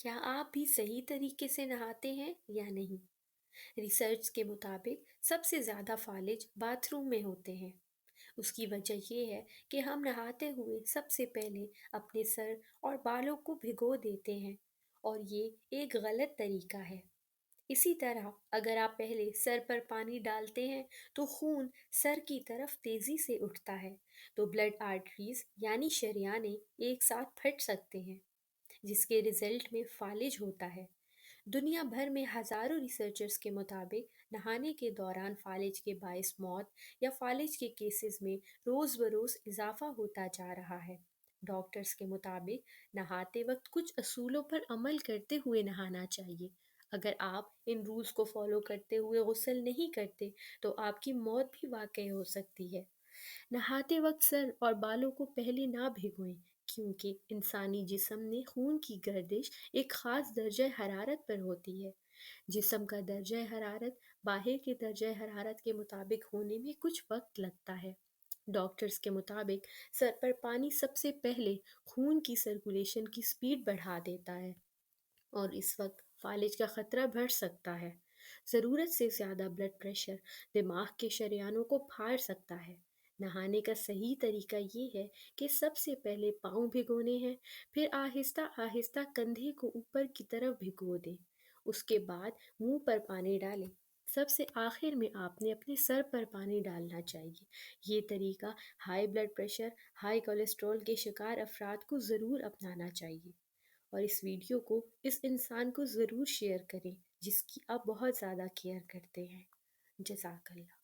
کیا آپ بھی صحیح طریقے سے نہاتے ہیں یا نہیں؟ ریسرچ کے مطابق سب سے زیادہ فالج باتھ روم میں ہوتے ہیں۔ اس کی وجہ یہ ہے کہ ہم نہاتے ہوئے سب سے پہلے اپنے سر اور بالوں کو بھگو دیتے ہیں، اور یہ ایک غلط طریقہ ہے۔ اسی طرح اگر آپ پہلے سر پر پانی ڈالتے ہیں تو خون سر کی طرف تیزی سے اٹھتا ہے، تو بلڈ آرٹریز یعنی شریانیں ایک ساتھ پھٹ سکتے ہیں، جس کے رزلٹ میں فالج ہوتا ہے۔ دنیا بھر میں ہزاروں ریسرچرز کے مطابق نہانے کے دوران فالج کے باعث موت یا فالج کے کیسز میں روز بروز اضافہ ہوتا جا رہا ہے۔ ڈاکٹرز کے مطابق نہاتے وقت کچھ اصولوں پر عمل کرتے ہوئے نہانا چاہیے۔ اگر آپ ان رولز کو فالو کرتے ہوئے غسل نہیں کرتے تو آپ کی موت بھی واقع ہو سکتی ہے۔ نہاتے وقت سر اور بالوں کو پہلے نہ بھگوئیں، کیونکہ انسانی جسم میں خون کی گردش ایک خاص درجہ حرارت پر ہوتی ہے۔ جسم کا درجہ حرارت باہر کے درجہ حرارت کے مطابق ہونے میں کچھ وقت لگتا ہے۔ ڈاکٹرز کے مطابق سر پر پانی سب سے پہلے خون کی سرکولیشن کی سپیڈ بڑھا دیتا ہے، اور اس وقت فالج کا خطرہ بڑھ سکتا ہے۔ ضرورت سے زیادہ بلڈ پریشر دماغ کے شریانوں کو پھاڑ سکتا ہے۔ نہانے کا صحیح طریقہ یہ ہے کہ سب سے پہلے پاؤں بھگونے ہیں، پھر آہستہ آہستہ کندھے کو اوپر کی طرف بھگو دیں، اس کے بعد منہ پر پانی ڈالیں۔ سب سے آخر میں آپ نے اپنے سر پر پانی ڈالنا چاہیے۔ یہ طریقہ high blood pressure, high cholesterol کے شکار افراد کو ضرور اپنانا چاہیے۔ اور اس ویڈیو کو اس انسان کو ضرور شیئر کریں جس کی آپ بہت زیادہ کیئر کرتے ہیں۔ جزاک اللہ۔